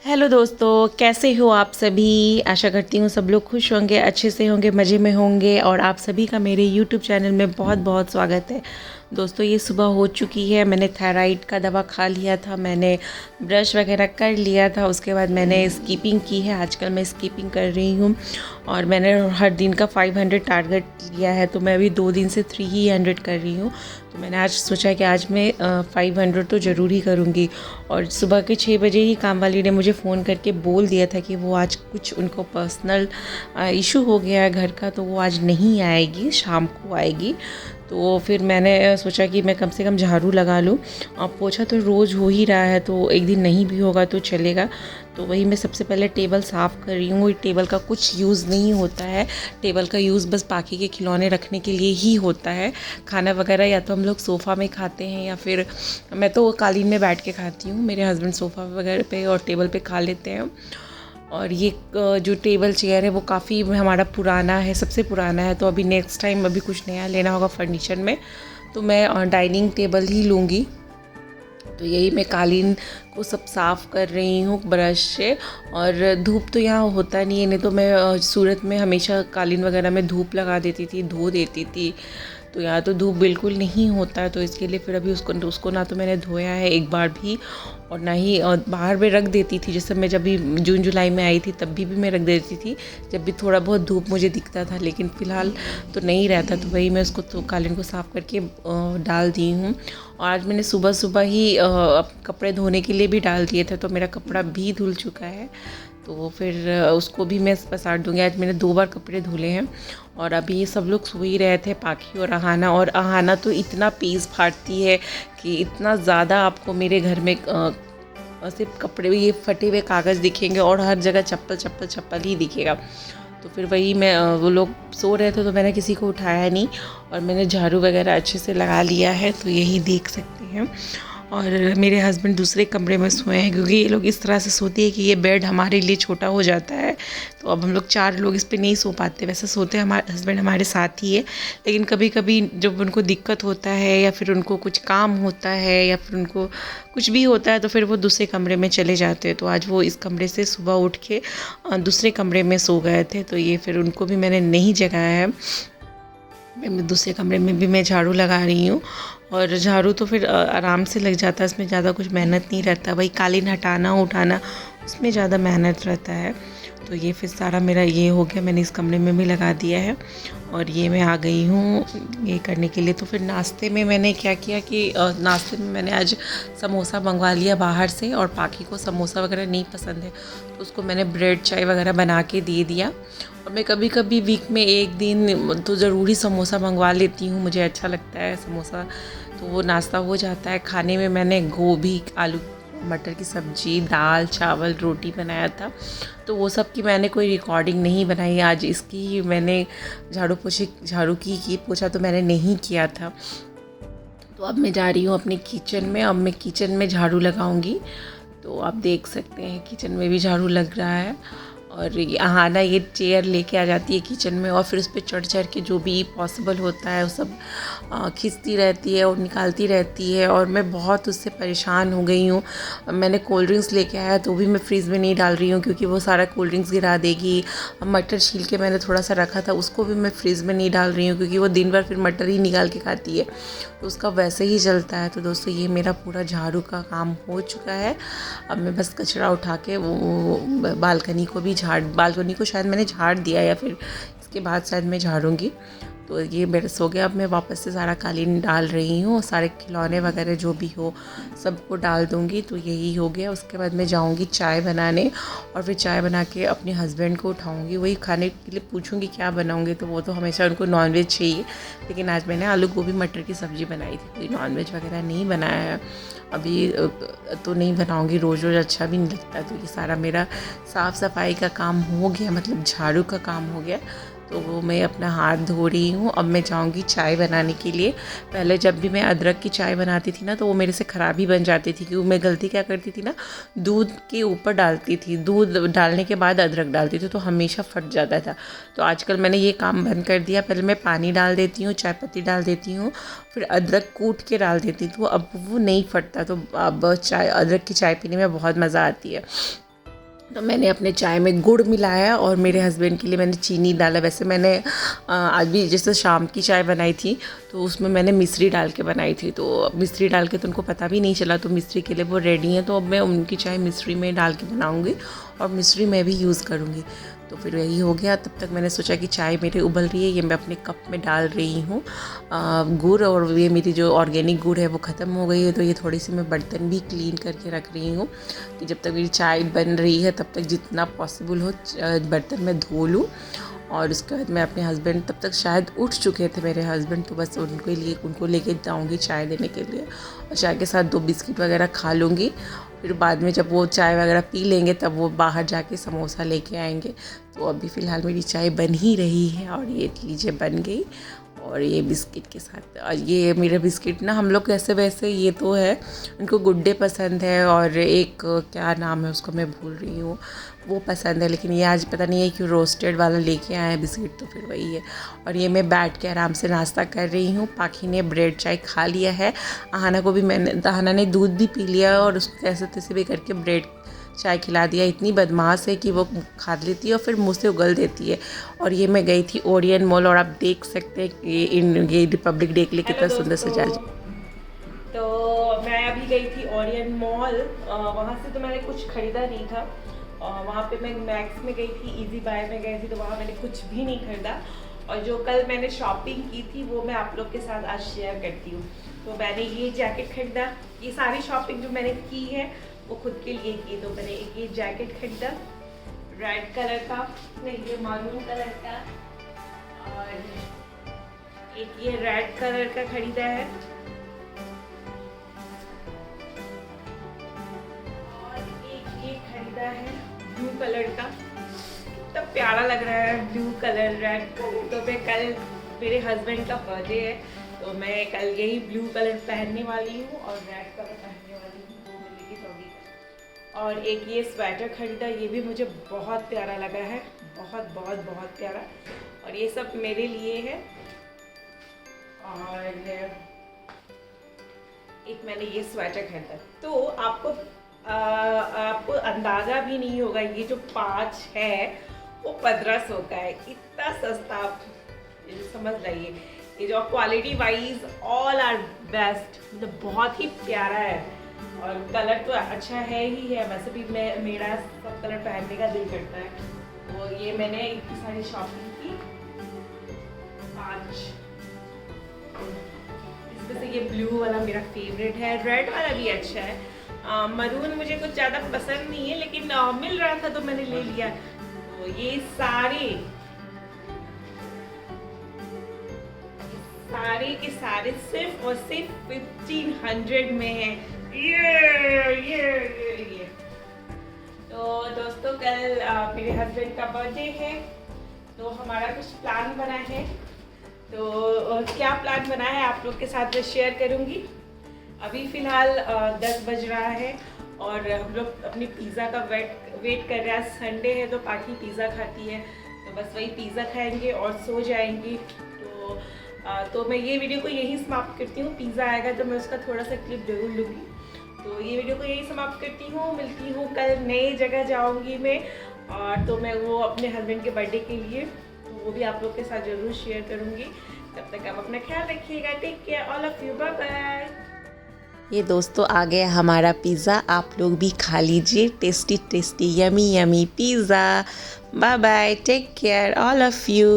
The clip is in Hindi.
हेलो दोस्तों, कैसे हो आप सभी। आशा करती हूँ सब लोग खुश होंगे, अच्छे से होंगे, मज़े में होंगे। और आप सभी का मेरे यूट्यूब चैनल में बहुत बहुत स्वागत है। दोस्तों ये सुबह हो चुकी है, मैंने थायराइड का दवा खा लिया था, मैंने ब्रश वगैरह कर लिया था, उसके बाद मैंने स्कीपिंग की है। आजकल मैं स्कीपिंग कर रही हूँ और मैंने हर दिन का 500 टारगेट लिया है, तो मैं अभी 2 दिन से 300 कर रही हूँ। तो मैंने आज सोचा कि आज मैं 500 तो ज़रूर ही करूँगी। और सुबह के 6 बजे ही काम वाली ने मुझे फ़ोन करके बोल दिया था कि वो आज कुछ उनको पर्सनल इशू हो गया है घर का, तो वो आज नहीं आएगी, शाम को आएगी। तो फिर मैंने सोचा कि मैं कम से कम झाड़ू लगा लूँ। अब पोछा तो रोज़ हो ही रहा है, तो एक दिन नहीं भी होगा तो चलेगा। तो वही मैं सबसे पहले टेबल साफ़ कर रही हूँ। टेबल का कुछ यूज़ नहीं होता है, टेबल का यूज़ बस बाकी के खिलौने रखने के लिए ही होता है। खाना वगैरह या तो हम लोग सोफ़ा में खाते हैं या फिर मैं तो कालीन में बैठ के खाती हूँ। मेरे हस्बैंड सोफ़ा वगैरह पे और टेबल पे खा लेते हैं। और ये जो टेबल चेयर है वो काफ़ी हमारा पुराना है, सबसे पुराना है। तो अभी नेक्स्ट टाइम अभी कुछ नया लेना होगा फर्नीचर में, तो मैं डाइनिंग टेबल ही लूँगी। तो यही मैं कालीन को सब साफ़ कर रही हूँ ब्रश से। और धूप तो यहाँ होता नहीं है, नहीं तो मैं सूरत में हमेशा कालीन वगैरह में धूप लगा देती थी, धो देती थी। तो यहाँ तो धूप बिल्कुल नहीं होता है, तो इसके लिए फिर अभी उसको ना तो मैंने धोया है एक बार भी, और ना ही बाहर में रख देती थी। जैसे मैं जब भी जून जुलाई में आई थी तब भी मैं रख देती थी, जब भी थोड़ा बहुत धूप मुझे दिखता था। लेकिन फ़िलहाल तो नहीं रहता, तो वही मैं उसको तो कालीन को साफ़ करके डाल दी हूँ। और आज मैंने सुबह सुबह ही कपड़े धोने के लिए भी डाल दिए थे, तो मेरा कपड़ा भी धुल चुका है। तो फिर उसको भी मैं पसार दूँगी। आज मैंने 2 बार कपड़े धुले हैं। और अभी ये सब लोग सो ही रहे थे, पाखी और अहाना। और अहाना तो इतना पीस फाड़ती है कि इतना ज़्यादा आपको मेरे घर में सिर्फ कपड़े, ये फटे हुए कागज़ दिखेंगे और हर जगह चप्पल चप्पल चप्पल ही दिखेगा। तो फिर वही मैं वो लोग सो रहे थे तो मैंने किसी को उठाया नहीं, और मैंने झाड़ू वगैरह अच्छे से लगा लिया है, तो यही देख सकते हैं। और मेरे हस्बैंड दूसरे कमरे में सोए हैं, क्योंकि ये लोग इस तरह से सोते हैं कि ये बेड हमारे लिए छोटा हो जाता है। तो अब हम लोग 4 लोग इस पे नहीं सो पाते। वैसे सोते हमारे हस्बैंड हमारे साथ ही है, लेकिन कभी कभी जब उनको दिक्कत होता है या फिर उनको कुछ काम होता है या फिर उनको कुछ भी होता है, तो फिर वो दूसरे कमरे में चले जाते हैं। तो आज वो इस कमरे से सुबह उठ के दूसरे कमरे में सो गए थे, तो ये फिर उनको भी मैंने नहीं जगाया है। मैं दूसरे कमरे में भी मैं झाड़ू लगा रही हूँ। और झाड़ू तो फिर आराम से लग जाता है, इसमें ज़्यादा कुछ मेहनत नहीं रहता। वही कालीन हटाना उठाना उसमें ज़्यादा मेहनत रहता है। तो ये फिर सारा मेरा ये हो गया, मैंने इस कमरे में भी लगा दिया है। और ये मैं आ गई हूँ ये करने के लिए। तो फिर नाश्ते में मैंने क्या किया कि नाश्ते में मैंने आज समोसा मंगवा लिया बाहर से, और पाखी को समोसा वगैरह नहीं पसंद है, तो उसको मैंने ब्रेड चाय वगैरह बना के दे दिया। और मैं कभी कभी वीक में एक दिन तो ज़रूरी समोसा मंगवा लेती हूँ, मुझे अच्छा लगता है समोसा, तो वो नाश्ता हो जाता है। खाने में मैंने गोभी, आलू मटर की सब्ज़ी, दाल चावल रोटी बनाया था। तो वो सब की मैंने कोई रिकॉर्डिंग नहीं बनाई आज, इसकी मैंने झाड़ू की पोछा तो मैंने नहीं किया था। तो अब मैं जा रही हूँ अपने किचन में, अब मैं किचन में झाड़ू लगाऊंगी। तो आप देख सकते हैं किचन में भी झाड़ू लग रहा है। और अहाना ये चेयर लेके आ जाती है किचन में, और फिर उस पर चढ़ चढ़ के जो भी पॉसिबल होता है वो सब खींचती रहती है और निकालती रहती है। और मैं बहुत उससे परेशान हो गई हूँ। मैंने कोल्ड ड्रिंक्स लेके आया तो भी मैं फ्रीज़ में नहीं डाल रही हूँ, क्योंकि वो सारा कोल्ड ड्रिंक्स गिरा देगी। मटर छील के मैंने थोड़ा सा रखा था, उसको भी मैं फ्रीज़ में नहीं डाल रही हूँ, क्योंकि वो दिन भर फिर मटर ही निकाल के खाती है, तो उसका वैसे ही चलता है। तो दोस्तों ये मेरा पूरा झाड़ू का काम हो चुका है। अब मैं बस कचरा उठा के वो बालकनी को शायद मैंने झाड़ दिया, या फिर इसके बाद शायद मैं झाड़ूंगी। तो ये मेरा सो गया। अब मैं वापस से सारा कालीन डाल रही हूँ, सारे खिलौने वगैरह जो भी हो सबको डाल दूँगी। तो यही हो गया। उसके बाद मैं जाऊँगी चाय बनाने, और फिर चाय बना के अपने हस्बैंड को उठाऊँगी। वही खाने के लिए पूछूँगी क्या बनाऊँगी, तो वो तो हमेशा उनको नॉनवेज चाहिए, लेकिन आज मैंने आलू गोभी मटर की सब्ज़ी बनाई थी, कोई नॉनवेज वगैरह नहीं बनाया है अभी। तो नहीं बनाऊँगी, रोज़ रोज़ अच्छा भी नहीं लगता। तो ये सारा मेरा साफ़ सफाई का काम हो गया, मतलब झाड़ू का काम हो गया। तो वो मैं अपना हाथ धो रही हूँ। अब मैं जाऊँगी चाय बनाने के लिए। पहले जब भी मैं अदरक की चाय बनाती थी ना, तो वो मेरे से ख़राब ही बन जाती थी, क्योंकि मैं गलती क्या करती थी ना, दूध के ऊपर डालती थी, दूध डालने के बाद अदरक डालती थी, तो हमेशा फट जाता था। तो आजकल मैंने ये काम बंद कर दिया। पहले मैं पानी डाल देती हूँ, चाय पत्ती डाल देती हूँ, फिर अदरक कूट के डाल देती हूँ, तो अब वो नहीं फटता। तो अब चाय, अदरक की चाय पीने में बहुत मज़ा आती है। तो मैंने अपने चाय में गुड़ मिलाया और मेरे हस्बैंड के लिए मैंने चीनी डाला। वैसे मैंने आज भी जैसे शाम की चाय बनाई थी तो उसमें मैंने मिश्री डाल के बनाई थी, तो अब मिश्री डाल के तो उनको पता भी नहीं चला, तो मिश्री के लिए वो रेडी हैं। तो अब मैं उनकी चाय मिश्री में डाल के बनाऊँगी और मिश्री मैं भी यूज़ करूँगी। तो फिर यही हो गया। तब तक मैंने सोचा कि चाय मेरे उबल रही है, ये मैं अपने कप में डाल रही हूँ गुड़, और ये मेरी जो ऑर्गेनिक गुड़ है वो ख़त्म हो गई है, तो ये थोड़ी सी मैं बर्तन भी क्लीन करके रख रही हूँ कि जब तक मेरी चाय बन रही है तब तक जितना पॉसिबल हो बर्तन मैं धो लूँ। और उसके बाद मैं अपने हस्बैंड, तब तक शायद उठ चुके थे मेरे हस्बैंड, तो बस उनको लेके जाऊँगी चाय देने के लिए और चाय के साथ 2 बिस्किट वगैरह खा लूँगी। फिर बाद में जब वो चाय वगैरह पी लेंगे तब वो बाहर जाके समोसा लेके आएंगे। तो अभी फ़िलहाल मेरी चाय बन ही रही है और ये लीजिए बन गई। और ये बिस्किट के साथ, और ये मेरे बिस्किट ना हम लोग कैसे वैसे, ये तो है उनको गुड्डे पसंद है और एक क्या नाम है उसको मैं भूल रही हूँ, वो पसंद है, लेकिन ये आज पता नहीं है क्यों रोस्टेड वाला लेके आए हैं बिस्किट, तो फिर वही है। और ये मैं बैठ के आराम से नाश्ता कर रही हूँ। पाखी ने ब्रेड चाय खा लिया है, आहाना को भी आहाना ने दूध भी पी लिया और उसको कैसे तैसे भी करके ब्रेड चाय खिला दिया। इतनी बदमाश है कि वो खा लेती है और फिर मुँह से उगल देती है। और ये मैं गई थी ओरियन मॉल और आप देख सकते हैं कि ये रिपब्लिक डे के लिए कितना सुंदर सजा। तो मैं अभी गई थी ओरियन मॉल, वहाँ से तो मैंने कुछ ख़रीदा नहीं था। वहाँ पे मैं मैक्स में गई थी, इजी बाय में गई थी, तो वहाँ मैंने कुछ भी नहीं ख़रीदा। और जो कल मैंने शॉपिंग की थी वो मैं आप लोग के साथ आज शेयर करती हूँ। तो मैंने ये जैकेट ख़रीदा, ये सारी शॉपिंग जो मैंने की है वो खुद के लिए की। तो मैंने एक ये जैकेट खरीदा रेड कलर का, नहीं ये मारून कलर का, और एक ये रेड कलर का खरीदा है, और एक ये खरीदा है ब्लू कलर का। कितना प्यारा लग रहा है ब्लू कलर रेड कलर। तो मैं कल मेरे हस्बैंड का बर्थडे है तो मैं कल यही ब्लू कलर पहनने वाली हूँ और रेड कलर पहनने वाली हूँ, वो मिलेगी थोड़ी। और एक ये स्वेटर खरीदा, ये भी मुझे बहुत प्यारा लगा है, बहुत बहुत बहुत प्यारा, और ये सब मेरे लिए है। और एक मैंने ये स्वेटर खरीदा। तो आपको अंदाज़ा भी नहीं होगा, ये जो 5 है वो 1500 का है, इतना सस्ता, आप समझ लाइए। ये जो quality wise all are best, मतलब बहुत ही प्यारा है और कलर तो अच्छा है ही है। वैसे भी मेरा सब कलर पहनने का दिल करता है। तो ये मैंने इतनी सारी शॉपिंग की 5। इसमें से ये ब्लू वाला मेरा फेवरेट है, रेड वाला भी अच्छा है, मरून मुझे कुछ ज़्यादा पसंद नहीं है लेकिन मिल रहा था तो मैंने ले लिया। तो ये सारे के सारे सिर्फ और सिर्फ 1500 में है। ये तो दोस्तों कल मेरे हस्बैंड का बर्थडे है तो हमारा कुछ प्लान बना है। तो क्या प्लान बना है आप लोग के साथ मैं शेयर करूंगी। अभी फ़िलहाल 10 बज रहा है और हम लोग अपनी पिज़्ज़ा का वेट कर रहे हैं। संडे है तो पाखी पिज़्ज़ा खाती है, तो बस वही पिज़्ज़ा खाएंगे और सो जाएंगी। तो मैं ये वीडियो को यहीं समाप्त करती हूँ। पिज़्ज़ा आएगा तो मैं उसका थोड़ा सा क्लिप जरूर लूँगी। तो ये वीडियो को यहीं समाप्त करती हूँ। मिलती हूँ कल, नई जगह जाऊँगी मैं, और तो मैं वो अपने हस्बैंड के बर्थडे के लिए, तो वो भी आप लोग के साथ ज़रूर शेयर करूँगी। तब तक आप अपना ख्याल रखिएगा। Take care all of you, bye bye. ये दोस्तों आ गया हमारा पिज़्ज़ा, आप लोग भी खा लीजिए। Tasty tasty yummy yummy pizza. Bye bye, take care all of you.